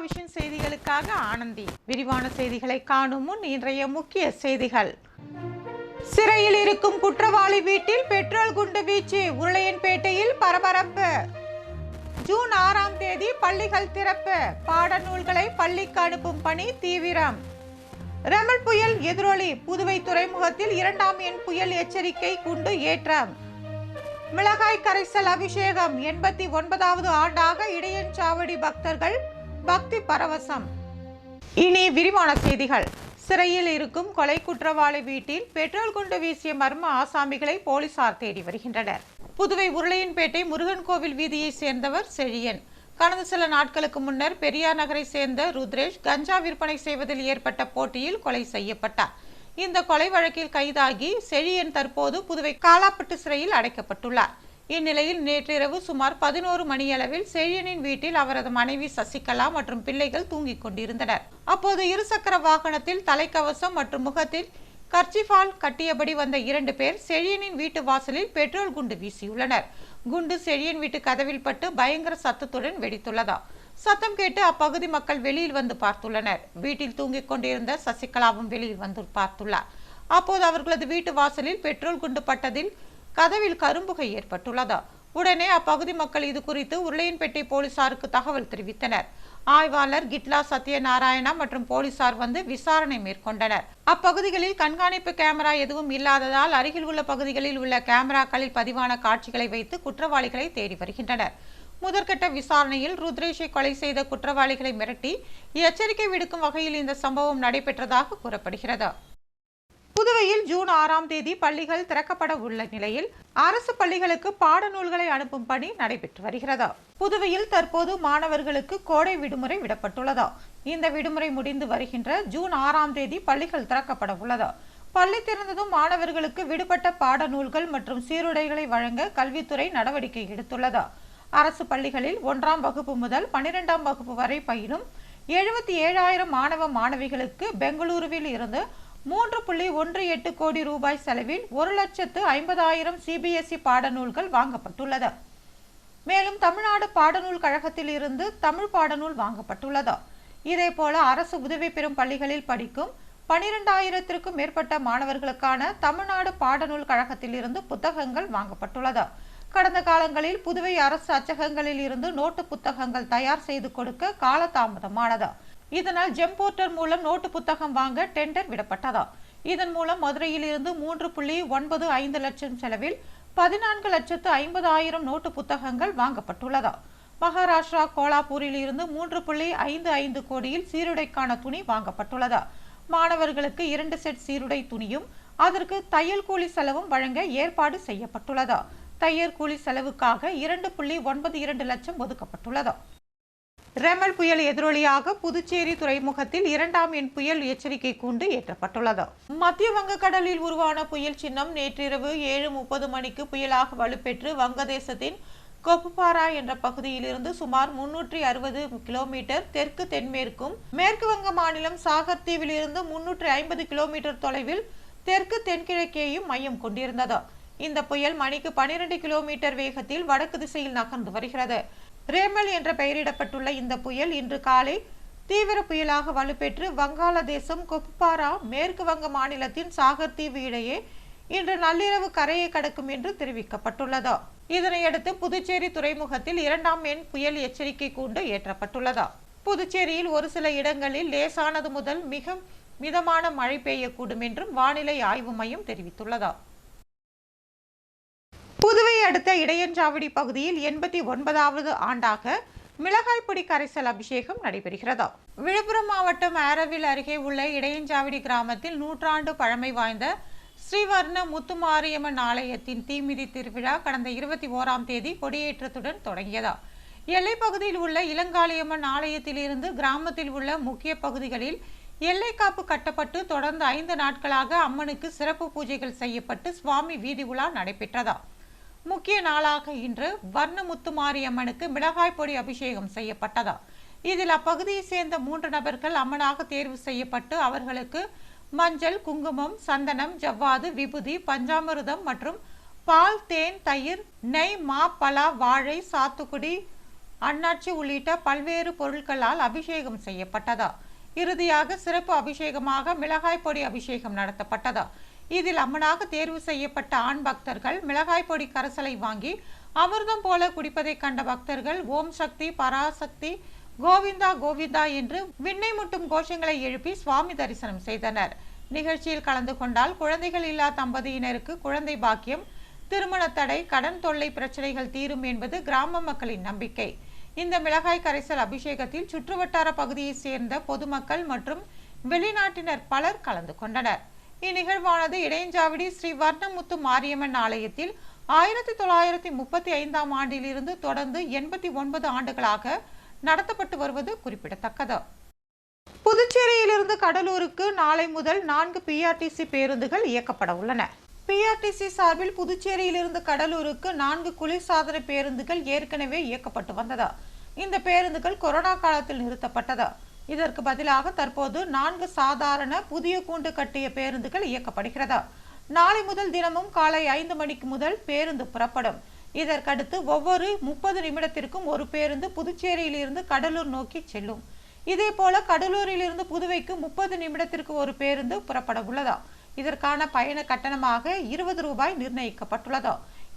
Vision செய்திகளுக்காக ஆனந்தி. விரிவான செய்திகளை காணும் முன் இன்றைய முக்கிய செய்திகள். சிறையில் இருக்கும் குற்றவாளி வீட்டில் பெட்ரோல் குண்டு வீச்சு, உருளையன்பேட்டையில் பரபரப்பு. ஜூன் 6ஆம் தேதி பள்ளிகள் திறப்பு, பாடநூல்களை பள்ளிக்கு அனுப்பும் பணி தீவிரம். ரெமல் புயல் எதிரொலி, புதுவை துறைமுகத்தில் 2ஆம் எண் புயல் எச்சரிக்கை குண்டு ஏற்றம். மிளகாய் கரைசல் அபிஷேகம், 89வது ஆண்டாக இடையன்சாவடி பக்தர்கள் பக்தி பரவசம். இனி விரிவான செய்திகள். சிறையில் இருக்கும் கொலை குற்றவாளி வீட்டில் பெட்ரோல் குண்டு வீசிய மர்ம ஆசாமிகளை போலீசார் தேடி வருகின்றனர். புதுவை உருளையன்பேட்டை முருகன் கோவில் வீதியை சேர்ந்தவர் செழியன். கடந்த சில நாட்களுக்கு முன்னர் பெரியார் நகரை சேர்ந்த ருத்ரேஷ் கஞ்சா விற்பனை செய்வதில் ஏற்பட்ட போட்டியில் கொலை செய்யப்பட்டார். இந்த கொலை வழக்கில் கைதாகி செழியன் தற்போது புதுவை காலாப்பட்டு சிறையில் அடைக்கப்பட்டுள்ளார். இந்நிலையில் நேற்றிரவு சுமார் 11 மணியளவில் செழியனின் வீட்டில் அவரது மனைவி சசிகலா மற்றும் பிள்ளைகள் தூங்கிக் கொண்டிருந்தனர். அப்போது இருசக்கர வாகனத்தில் தலைக்கவசம் மற்றும் முகத்தில் கர்ச்சிஃபால் கட்டியபடி வந்த 2 பேர் செழியனின் வீட்டு வாசலில் பெட்ரோல் குண்டு வீசியுள்ளனர். குண்டு செழியன் வீட்டு கதவில் பட்டு பயங்கர சத்தத்துடன் வெடித்துள்ளதா. சத்தம் கேட்டு அப்பகுதி மக்கள் வெளியில் வந்து பார்த்துள்ளனர். வீட்டில் தூங்கிக் கொண்டிருந்த சசிகலாவும் வெளியில் வந்து பார்த்துள்ளார். அப்போது அவர்களது வீட்டு வாசலில் பெட்ரோல் குண்டு பட்டதில் கதவில் கரும்புகை ஏற்பட்டுள்ளதா. உடனே அப்பகுதி மக்கள் இது குறித்து உருளையன்பேட்டை போலீசாருக்கு தகவல் தெரிவித்தனர். ஆய்வாளர் கிட்லா சத்யநாராயணா மற்றும் போலீசார் வந்து விசாரணை மேற்கொண்டனர். அப்பகுதிகளில் கண்காணிப்பு கேமரா எதுவும் இல்லாததால் அருகில் உள்ள பகுதிகளில் உள்ள கேமராக்களில் பதிவான காட்சிகளை வைத்து குற்றவாளிகளை தேடி வருகின்றனர். முதற்கட்ட விசாரணையில் ருத்ரேஷை கொலை செய்த குற்றவாளிகளை மிரட்டி எச்சரிக்கை விடுக்கும் வகையில் இந்த சம்பவம் நடைபெற்றதாக கூறப்படுகிறது. புதுவையில் ஜூன் 6ஆம் தேதி பள்ளிகள் திறக்கப்பட உள்ள நிலையில் அரசு பள்ளிகளுக்கு பாடநூல்களை அனுப்பும் பணி நடைபெற்று வருகிறது. புதுவையில் தற்போது மாணவர்களுக்கு கோடை விடுமுறை விடப்பட்டுள்ளது. இந்த விடுமுறை முடிந்து வருகின்ற ஜூன் 6ஆம் தேதி பள்ளிகள் திறக்கப்பட உள்ளது. பள்ளி திறந்ததும் மாணவர்களுக்கு விடுபட்ட பாடநூல்கள் மற்றும் சீருடைகளை வழங்க கல்வித்துறை நடவடிக்கை எடுத்துள்ளது. அரசு பள்ளிகளில் 1ஆம் வகுப்பு முதல் 12ஆம் வகுப்பு வரை பயிலும் 77,000 மாணவ மாணவிகளுக்கு பெங்களூருவில் இருந்து 3.18 கோடி ரூபாய் செலவில் 1,50,000 சிபிஎஸ்இ பாடநூல்கள் வாங்கப்பட்டுள்ளது. மேலும் தமிழ்நாடு பாடநூல் கழகத்தில் இருந்து தமிழ் பாடநூல் வாங்கப்பட்டுள்ளது. இதேபோல அரசு உதவி பெறும் பள்ளிகளில் படிக்கும் 12,000க்கும் மேற்பட்ட மாணவர்களுக்கான தமிழ்நாடு பாடநூல் கழகத்தில் இருந்து புத்தகங்கள் வாங்கப்பட்டுள்ளது. கடந்த காலங்களில் புதுவை அரசு அச்சகங்களில் இருந்து நோட்டு புத்தகங்கள் தயார் செய்து கொடுக்க காலதாமதமானது. இதனால் ஜெம்போர்ட்டர் மூலம் நோட்டு புத்தகம் வாங்க டெண்டர் விடப்பட்டது. இதன் மூலம் மதுரையில் இருந்து 3.95 லட்சம் செலவில் 14,50,000 நோட்டு புத்தகங்கள் வாங்கப்பட்டுள்ளது. மகாராஷ்டிரா கோலாப்பூரில் இருந்து 3.55 கோடியில் சீருடைக்கான துணி வாங்கப்பட்டுள்ளது. மாணவர்களுக்கு 2 செட் சீருடை துணியும் அதற்கு தையல் கூலி செலவும் வழங்க ஏற்பாடு செய்யப்பட்டுள்ளது. தையர் கூலி செலவுக்காக 2.92 லட்சம் ஒதுக்கப்பட்டுள்ளது. ரெமல் புயல் எதிரொலியாக புதுச்சேரி துறைமுகத்தில் 2ஆம் எண் புயல் எச்சரிக்கை கூண்டு ஏற்றப்பட்டுள்ளது. மத்திய வங்கக்கடலில் உருவான புயல் சின்னம் நேற்றிரவு 7:30 மணிக்கு புயலாக வலுப்பெற்று வங்கதேசத்தின் கொப்புபாரா என்ற பகுதியில் இருந்து சுமார் 360 கிலோமீட்டர் தெற்கு தென்மேற்கும், மேற்கு வங்க மாநிலம் சாகர் தீவில் இருந்து 350 கிலோமீட்டர் தொலைவில் தெற்கு தென்கிழக்கேயும் மையம் கொண்டிருந்தது. இந்த புயல் மணிக்கு 12 கிலோமீட்டர் வேகத்தில் வடக்கு திசையில் நகர்ந்து வருகிறது. ரேமல் என்ற பெயரிடப்பட்டுள்ள இந்த புயல் இன்று காலை தீவிர புயலாக வலுப்பெற்று வங்காளதேசம் கொப்புபாரா, மேற்கு வங்க மாநிலத்தின் சாகர் தீவு இடையே இன்று நள்ளிரவு கரையை கடக்கும் என்று தெரிவிக்கப்பட்டுள்ளது. இதனையடுத்து புதுச்சேரி துறைமுகத்தில் 2ஆம் எண் புயல் எச்சரிக்கை கூண்டு ஏற்றப்பட்டுள்ளது. புதுச்சேரியில் ஒரு சில இடங்களில் லேசானது முதல் மிக மிதமான மழை பெய்யக்கூடும் என்றும் வானிலை ஆய்வு மையம் தெரிவித்துள்ளது. புதுவை அடுத்த இடையன்சாவடி பகுதியில் 89வது ஆண்டாக மிளகாய் பொடி கரைசல் அபிஷேகம் நடைபெறுகிறது. விழுப்புரம் மாவட்டம் ஆரவில் அருகே உள்ள இடையன்சாவடி கிராமத்தில் 100 ஆண்டு பழமை வாய்ந்த ஸ்ரீவர்ண முத்துமாரியம்மன் ஆலயத்தின் தீமிதி திருவிழா கடந்த 21ஆம் தேதி கொடியேற்றத்துடன் தொடங்கியது. எல்லைப்பகுதியில் உள்ள இளங்காளியம்மன் ஆலயத்தில் இருந்து கிராமத்தில் உள்ள முக்கிய பகுதிகளில் எல்லைக்காப்பு கட்டப்பட்டு தொடர்ந்து 5 நாட்களாக அம்மனுக்கு சிறப்பு பூஜைகள் செய்யப்பட்டு சுவாமி வீதி உலா நடைபெற்றது. முக்கிய நாளாக இன்று வர்ணமுத்துமாரியம்மனுக்கு மிளகாய் பொடி அபிஷேகம் செய்யப்பட்டது. இதில் அப்பகுதியை சேர்ந்த 3 நபர்கள் அம்மனாக தேர்வு செய்யப்பட்டு அவர்களுக்கு மஞ்சள், குங்குமம், சந்தனம், ஜவ்வாது, விபூதி, பஞ்சாமிர்தம் மற்றும் பால், தேன், தயிர், நெய், மா, பலா, வாழை, சாத்துக்குடி, அன்னாச்சி உள்ளிட்ட பல்வேறு பொருட்களால் அபிஷேகம் செய்யப்பட்டது. இறுதியாக சிறப்பு அபிஷேகமாக மிளகாய் பொடி அபிஷேகம் நடத்தப்பட்டது. இதில் அம்மனாக தேர்வு செய்யப்பட்ட ஆண் பக்தர்கள் மிளகாய் பொடி கரைசலை வாங்கி அமிர்தம் போல குடிப்பதை கண்ட பக்தர்கள் ஓம் சக்தி, பராசக்தி, கோவிந்தா கோவிந்தா என்று விண்ணை முட்டும் கோஷங்களை எழுப்பி சுவாமி தரிசனம் செய்தனர். நிகழ்ச்சியில் கலந்து கொண்டால் குழந்தைகள் இல்லா தம்பதியினருக்கு குழந்தை பாக்கியம், திருமண தடை, கடன் தொல்லை பிரச்சனைகள் தீரும் என்பது கிராம மக்களின் நம்பிக்கை. இந்த மிளகாய் கரைசல் அபிஷேகத்தில் சுற்றுவட்டார பகுதியை சேர்ந்த பொதுமக்கள் மற்றும் வெளிநாட்டினர் பலர் கலந்து கொண்டனர். இந்நிகழ்வானது இடையஞ்சாவடி ஸ்ரீ வர்ணமுத்து மாரியம்மன் ஆலயத்தில் 1935ஆம் ஆண்டிலிருந்து தொடர்ந்து 89 ஆண்டுகளாக நடத்தப்பட்டு வருவது குறிப்பிடத்தக்கது. புதுச்சேரியிலிருந்து கடலூருக்கு நாளை முதல் 4 பிஆர்டிசி பேருந்துகள் இயக்கப்பட உள்ளன. பிஆர்டிசி சார்பில் புதுச்சேரியிலிருந்து கடலூருக்கு 4 குளிர்சாதன பேருந்துகள் ஏற்கனவே இயக்கப்பட்டு வந்தது. இந்த பேருந்துகள் கொரோனா காலத்தில் நிறுத்தப்பட்டது. இதற்கு பதிலாக தற்போது 4 சாதாரண புதிய கூண்டு கட்டிய பேருந்துகள் இயக்கப்படுகிறது. நாளை முதல் தினமும் காலை 5 மணிக்கு முதல் பேருந்து புறப்படும். இதற்கடுத்து ஒவ்வொரு 30 நிமிடத்திற்கும் ஒரு பேருந்து புதுச்சேரியிலிருந்து கடலூர் நோக்கி செல்லும். இதேபோல கடலூரிலிருந்து புதுவைக்கு 30 நிமிடத்திற்கு ஒரு பேருந்து புறப்பட உள்ளது. இதற்கான பயண கட்டணமாக 20 ரூபாய் நிர்ணயிக்கப்பட்டுள்ளது.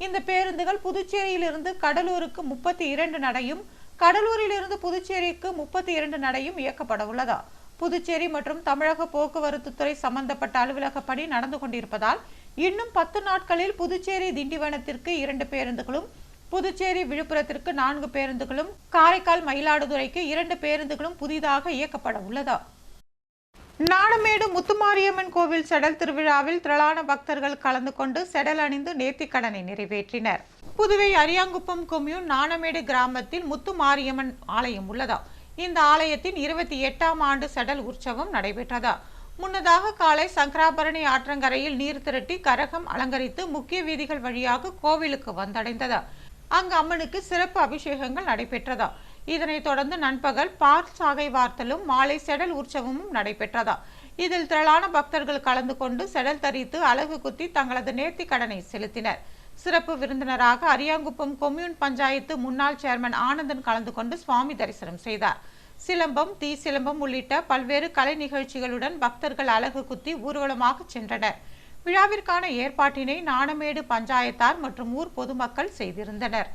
இந்த பேருந்துகள் புதுச்சேரியிலிருந்து கடலூருக்கு 32 நடையும், கடலூரிலிருந்து புதுச்சேரிக்கு 32 நடையும் இயக்கப்பட உள்ளது. புதுச்சேரி மற்றும் தமிழக போக்குவரத்து துறை சம்பந்தப்பட்ட அலுவலக பணி நடந்து கொண்டிருப்பதால் இன்னும் 10 நாட்களில் புதுச்சேரி திண்டிவனத்திற்கு 2 பேருந்துகளும், புதுச்சேரி விழுப்புரத்திற்கு 4 பேருந்துகளும், காரைக்கால் மயிலாடுதுறைக்கு 2 பேருந்துகளும் புதிதாக இயக்கப்பட உள்ளது. நாணமேடு முத்துமாரியம்மன் கோவில் செடல் திருவிழாவில் திரளான பக்தர்கள் கலந்து கொண்டு செடல் அணிந்து நேர்த்திக்கடனை நிறைவேற்றினர். புதுவை அரியாங்குப்பம் கொம்யூன் நாணமேடு கிராமத்தில் முத்துமாரியம்மன் ஆலயம் உள்ளது. இந்த ஆலயத்தின் 28ஆம் ஆண்டு செடல் உற்சவம் நடைபெற்றது. முன்னதாக காலை சங்கராபரணி ஆற்றங்கரையில் நீர் திரட்டி கரகம் அலங்கரித்து முக்கிய வீதிகள் வழியாக கோவிலுக்கு வந்தடைந்தது. அங்கு அம்மனுக்கு சிறப்பு அபிஷேகங்கள் நடைபெற்றது. இதனைத் தொடர்ந்து நண்பகல் பால் சாகை வார்த்தலும், மாலை செடல் உற்சவமும் நடைபெற்றது. இதில் திரளான பக்தர்கள் கலந்து கொண்டு செடல் தரித்து அலகு குத்தி தங்களது நேர்த்தி கடனை செலுத்தினர். சிறப்பு விருந்தினராக அரியாங்குப்பம் கொம்யூன் பஞ்சாயத்து முன்னாள் சேர்மன் ஆனந்தன் கலந்து கொண்டு சுவாமி தரிசனம் செய்தார். சிலம்பம், தீ சிலம்பம் உள்ளிட்ட பல்வேறு கலை நிகழ்ச்சிகளுடன் பக்தர்கள் அலகு குத்தி ஊர்வலமாக சென்றனர். விழாவிற்கான ஏற்பாட்டினை நாணமேடு பஞ்சாயத்தார் மற்றும் ஊர் பொதுமக்கள் செய்திருந்தனர்.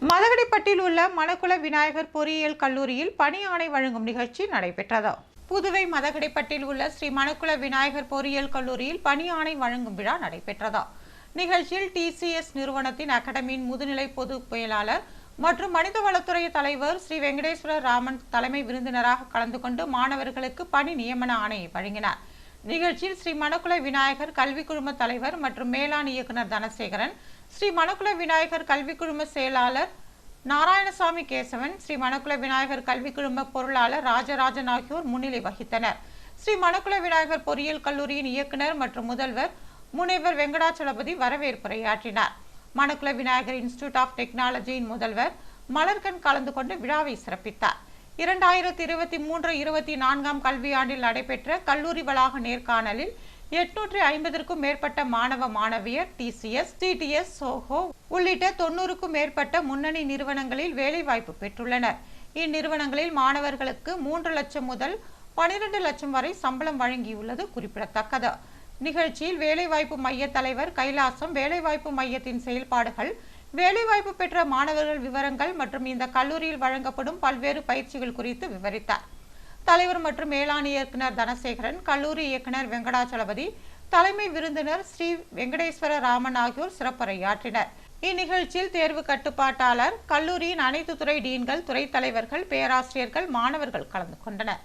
மதகடிப்பட்டில் உள்ள மணக்குள விநாயகர் பொறியியல் கல்லூரியில் பணி ஆணை வழங்கும் நிகழ்ச்சி நடைபெற்றது. புதுவை மதகடிப்பட்டில் உள்ள ஸ்ரீ மணக்குள விநாயகர் பொறியியல் கல்லூரியில் பணி ஆணை வழங்கும் விழா நடைபெற்றது. நிகழ்ச்சியில் டிசிஎஸ் நிறுவனத்தின் அகாடமியின் முதுநிலை பொது செயலாளர் மற்றும் மனிதவளத்துறை தலைவர் ஸ்ரீ வெங்கடேஸ்வர ராமன் தலைமை விருந்தினராக கலந்து கொண்டு மாணவர்களுக்கு பணி நியமன ஆணையை வழங்கினார். நிகழ்ச்சியில் ஸ்ரீ மணக்குள விநாயகர் கல்வி குழும தலைவர் மற்றும் மேலாண் இயக்குனர் தனசேகரன், ஸ்ரீ மணக்குள விநாயகர் கல்வி குழும செயலாளர் நாராயணசாமி கேசவன், ஸ்ரீ மணக்குள விநாயகர் கல்வி குழும பொருளாளர் ராஜராஜன் ஆகியோர் முன்னிலை வகித்தனர். ஸ்ரீ மணக்குள விநாயகர் பொறியியல் கல்லூரியின் இயக்குனர் மற்றும் முதல்வர் முனைவர் வெங்கடாச்சலபதி வரவேற்புரையாற்றினார். மணக்குள விநாயகர் இன்ஸ்டிடியூட் ஆஃப் டெக்னாலஜியின் முதல்வர் மலர்கன் கலந்து கொண்டு விழாவை சிறப்பித்தார். 2023-24 கல்வியாண்டில் நடைபெற்ற கல்லூரி வளாக நேர்காணலில் 850க்கும் மேற்பட்ட மாணவ மாணவியர் டிசிஎஸ், டிடிஎஸ், சோஹோ உள்ளிட்ட 90க்கும் மேற்பட்ட முன்னணி நிறுவனங்களில் வேலைவாய்ப்பு பெற்றுள்ளனர். இந்நிறுவனங்களில் மாணவர்களுக்கு 3 லட்சம் முதல் 12 லட்சம் வரை சம்பளம் வழங்கியுள்ளது குறிப்பிடத்தக்கது. நிகழ்ச்சியில் வேலைவாய்ப்பு மைய தலைவர் கைலாசம் வேலைவாய்ப்பு மையத்தின் செயல்பாடுகள், வேலைவாய்ப்பு பெற்ற மாணவர்கள் விவரங்கள் மற்றும் இந்த கல்லூரியில் வழங்கப்படும் பல்வேறு பயிற்சிகள் குறித்து விவரித்தார். தலைவர் மற்றும் மேலாண் இயக்குனர் தனசேகரன், கல்லூரி இயக்குனர் வெங்கடாச்சலபதி, தலைமை விருந்தினர் ஸ்ரீ வெங்கடேஸ்வர ராமன் ஆகியோர் சிறப்புரையாற்றினர். இந்நிகழ்ச்சியில் தேர்வு கட்டுப்பாட்டாளர், கல்லூரியின் அனைத்து துறை டீன்கள், துறை தலைவர்கள், பேராசிரியர்கள், மாணவர்கள் கலந்து கொண்டனர்.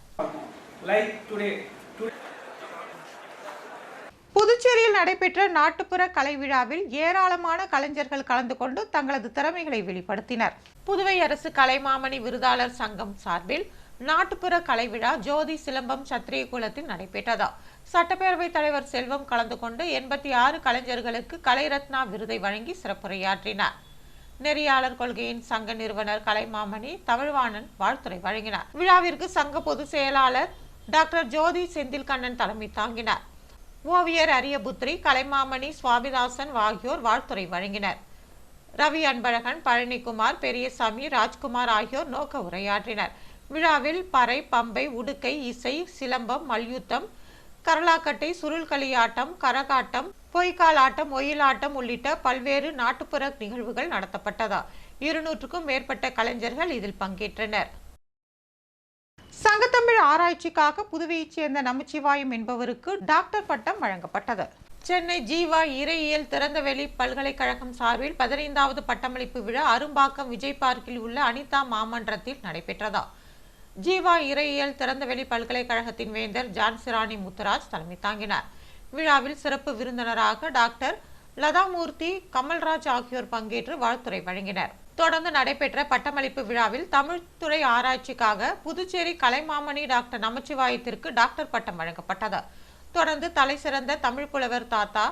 புதுச்சேரியில் நடைபெற்ற நாட்டுப்புற கலை விழாவில் ஏராளமான கலைஞர்கள் கலந்து கொண்டு தங்களது திறமைகளை வெளிப்படுத்தினர். புதுவை அரசு கலைமாமணி விருதாளர் சங்கம் சார்பில் நாட்டுப்புற கலை விழா ஜோதி சிலம்பம் சத்திரிய குலத்தில் நடைபெற்றது. சட்டப்பேரவைத் தலைவர் செல்வம் கலந்து கொண்டு 86 கலைஞர்களுக்கு கலைரத்னா விருதை வழங்கி சிறப்புரையாற்றினார். நெறியாளர் கொள்கையின் சங்க நிறுவனர் கலைமாமணி தமிழ்வாணன் வாழ்த்துரை வழங்கினார். விழாவிற்கு சங்க பொதுச் செயலாளர் டாக்டர் ஜோதி செந்தில்கண்ணன் தலைமை தாங்கினார். ஓவியர் அரியபுத்ரி, கலைமாமணி, சுவாமிதாசன் ஆகியோர் வாழ்த்துரை வழங்கினர். ரவி அன்பழகன், பழனிக்குமார், பெரியசாமி, ராஜ்குமார் ஆகியோர் நோக்க உரையாற்றினர். விழாவில் பறை, பம்பை, உடுக்கை, இசை, சிலம்பம், மல்யுத்தம், கரலாக்கட்டை, சுருள்களியாட்டம், கரகாட்டம், பொய்க்கால் ஆட்டம், ஒயிலாட்டம் உள்ளிட்ட பல்வேறு நாட்டுப்புற நிகழ்வுகள் நடத்தப்பட்டது. 200க்கும் மேற்பட்ட கலைஞர்கள் இதில் பங்கேற்றனர். சங்கத்தமிழ் ஆராய்ச்சிக்காக புதுவையைச் சேர்ந்த நமச்சிவாயம் என்பவருக்கு டாக்டர் பட்டம் வழங்கப்பட்டது. சென்னை ஜீவா இறையியல் திறந்தவெளி பல்கலைக்கழகம் சார்பில் 15வது பட்டமளிப்பு விழா அரும்பாக்கம் விஜய் பார்க்கில் உள்ள அனிதா மாமன்றத்தில் நடைபெற்றது. ஜீவா இறையியல் திறந்தவெளி பல்கலைக்கழகத்தின் வேந்தர் ஜான்சிராணி முத்துராஜ் தலைமை தாங்கினார். விழாவில் சிறப்பு விருந்தினராக டாக்டர் லதாமூர்த்தி, கமல்ராஜ் ஆகியோர் பங்கேற்று வாழ்த்துரை வழங்கினர். தொடர்ந்து நடைபெற்ற பட்டமளிப்பு விழாவில் தமிழ்துறை ஆராய்ச்சிக்காக புதுச்சேரி கலைமாமணி டாக்டர் நமச்சிவாயத்திற்கு டாக்டர் பட்டம் வழங்கப்பட்டது. தொடர்ந்து தலை சிறந்த தமிழ் புலவர் தாத்தா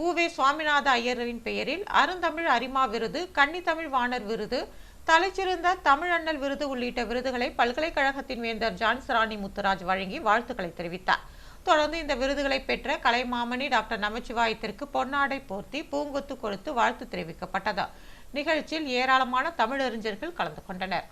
உவே சுவாமிநாத ஐயரின் பெயரில் அருந்தமிழ் அரிமா விருது, கன்னித்தமிழ் வாணர் விருது, தலைச்சிறந்த தமிழண்ணல் விருது உள்ளிட்ட விருதுகளை பல்கலைக்கழகத்தின் வேந்தர் ஜான்சிராணி முத்துராஜ் வழங்கி வாழ்த்துக்களை தெரிவித்தார். தொடர்ந்து இந்த விருதுகளை பெற்ற கலைமாமணி டாக்டர் நமச்சிவாயத்திற்கு பொன்னாடை போர்த்தி பூங்கொத்து கொடுத்து வாழ்த்து தெரிவிக்கப்பட்டது. நிகழ்ச்சியில் ஏராளமான தமிழறிஞர்கள் கலந்து கொண்டனர்.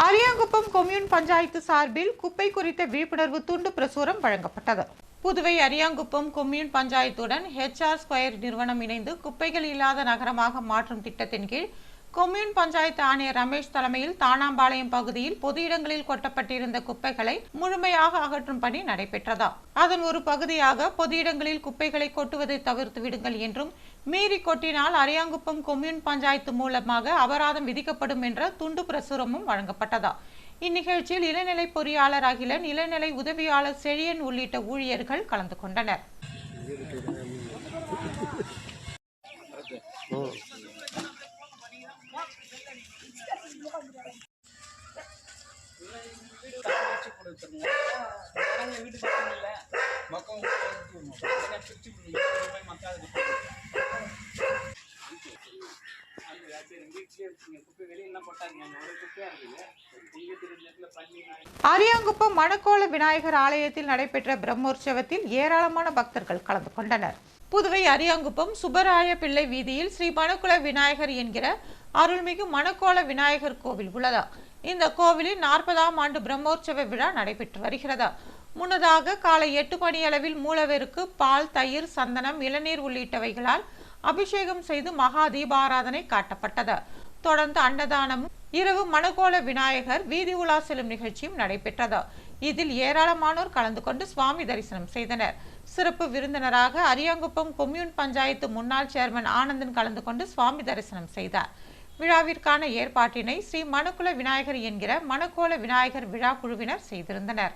அரியாங்குப்பம் கொம்யூன் பஞ்சாயத்து சார்பில் குப்பை குறித்த விழிப்புணர்வு துண்டு பிரசுரம் வழங்கப்பட்டது. புதுவை அரியாங்குப்பம் கொம்யூன் பஞ்சாயத்துடன் HR ஸ்கொயர் நிறுவனம் இணைந்து குப்பைகள் இல்லாத நகரமாக மாற்றும் திட்டத்தின் கீழ் கொம்யூன் பஞ்சாயத்து ஆணையர் ரமேஷ் தலைமையில் தானாம்பாளையம் பகுதியில் பொது இடங்களில் கொட்டப்பட்டிருந்த குப்பைகளை முழுமையாக அகற்றும் பணி நடைபெற்றதா. அதன் ஒரு பகுதியாக பொது இடங்களில் குப்பைகளை கொட்டுவதை தவிர்த்து விடுங்கள் என்றும், மீறி கொட்டினால் அரியாங்குப்பம் கொம்யூன் பஞ்சாயத்து மூலமாக அபராதம் விதிக்கப்படும் என்ற துண்டு பிரசுரமும் வழங்கப்பட்டதா. இந்நிகழ்ச்சியில் இளநிலை பொறியாளர் அகிலன், இளநிலை உதவியாளர் செழியன் உள்ளிட்ட ஊழியர்கள் கலந்து கொண்டனர். அரியாங்குப்பம் மணக்கோள விநாயகர் ஆலயத்தில் நடைபெற்ற பிரம்மோற்சவத்தில் ஏராளமான பக்தர்கள் கலந்து கொண்டனர். புதுவை அரியாங்குப்பம் சுப்பராய பிள்ளை வீதியில் ஸ்ரீ மணக்குள விநாயகர் என்கிற அருள்மிகு மணக்கோள விநாயகர் கோவில் உள்ளது. இந்த கோவிலில் 40ஆம் ஆண்டு பிரம்மோற்சவ விழா நடைபெற்று வருகிறது. முன்னதாக காலை 8 மணி அளவில் மூலவருக்கு பால், தயிர், சந்தனம், இளநீர் உள்ளிட்டவைகளால் அபிஷேகம் செய்து மகா தீபாராதனை காட்டப்பட்டது. தொடர்ந்து அன்னதானமும், இரவு மணக்கோள விநாயகர் வீதி உலா செல்லும் நிகழ்ச்சியும் நடைபெற்றது. இதில் ஏராளமானோர் கலந்து கொண்டு சுவாமி தரிசனம் செய்தனர். சிறப்பு விருந்தினராக அரியாங்குப்பம் கொம்யூன் பஞ்சாயத்து முன்னாள் சேர்மன் ஆனந்தன் கலந்து கொண்டு சுவாமி தரிசனம் செய்தார். விழாவிற்கான ஏற்பாட்டினை ஸ்ரீ மணக்குள விநாயகர் என்கிற மணக்கோள விநாயகர் விழா குழுவினர் செய்திருந்தனர்.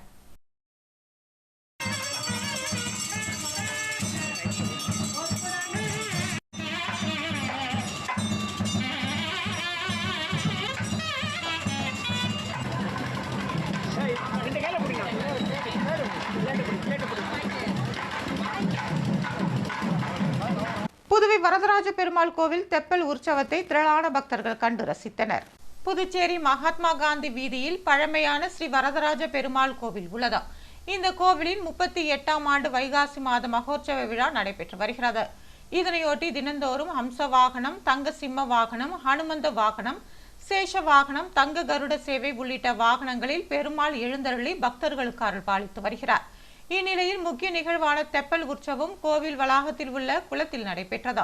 புதுவை வரதராஜ பெருமாள் கோவில் தெப்பல் உற்சவத்தை திரளான பக்தர்கள் கண்டு ரசித்தனர். புதுச்சேரி மகாத்மா காந்தி வீதியில் பழமையான ஸ்ரீ வரதராஜ பெருமாள் கோவில் உள்ளது. இந்த கோவிலின் 38ஆம் ஆண்டு வைகாசி மாத மகோற்சவ விழா நடைபெற்று வருகிறது. இதனையொட்டி தினந்தோறும் ஹம்ச வாகனம், தங்க சிம்ம வாகனம், ஹனுமந்த வாகனம், சேஷ வாகனம், தங்க கருட சேவை உள்ளிட்ட வாகனங்களில் பெருமாள் எழுந்தருளி பக்தர்களுக்கு அருள் பாலித்து வருகிறார். இந்நிலையில் முக்கிய நிகழ்வான தெப்பல் உற்சவம் கோவில் வளாகத்தில் உள்ள குளத்தில் நடைபெற்றது.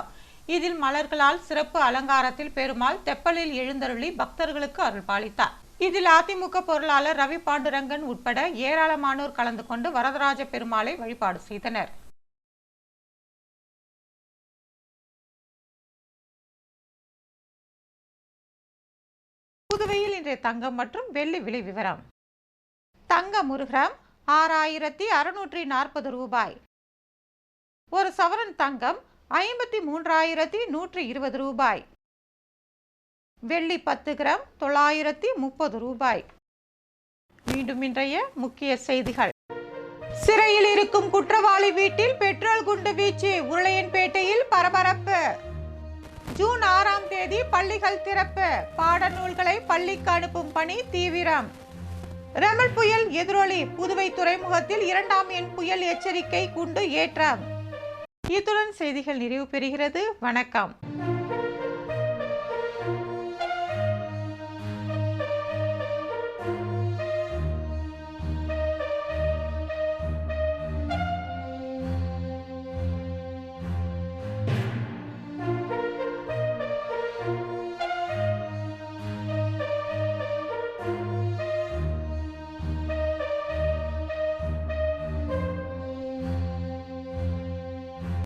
இதில் மலர்களால் சிறப்பு அலங்காரத்தில் பெருமாள் தெப்பலில் எழுந்தருளி பக்தர்களுக்கு அருள் பாலித்தார். இதில் அதிமுக பொருளாளர் ரவி பாண்டுரங்கன் உட்பட ஏராளமானோர் கலந்து கொண்டு வரதராஜ பெருமாளை வழிபாடு செய்தனர். புதுவையில் இன்றைய தங்கம் மற்றும் வெள்ளி விலை விவரம். தங்கம் 1 கிராம் 6640 ரூபாய். ஒரு சவரன் தங்கம் 53,120 ரூபாய். வெள்ளி 10 கிராம் 930 ரூபாய். மீண்டும் இன்றைய முக்கிய செய்திகள். சிறையில் இருக்கும் குற்றவாளி வீட்டில் பெட்ரோல் குண்டு வீச்சு, உருளையன்பேட்டையில் பரபரப்பு. ஜூன் 6ஆம் தேதி பள்ளிகள் திறப்பு, பாடநூல்களை பள்ளிக்கு அனுப்பும் பணி தீவிரம். ரெமல் புயல் எதிரொலி, புதுவை துறைமுகத்தில் 2ஆம் எண் புயல் எச்சரிக்கை குண்டு ஏற்றம். இத்துடன் செய்திகள் நிறைவு பெறுகிறது. வணக்கம்.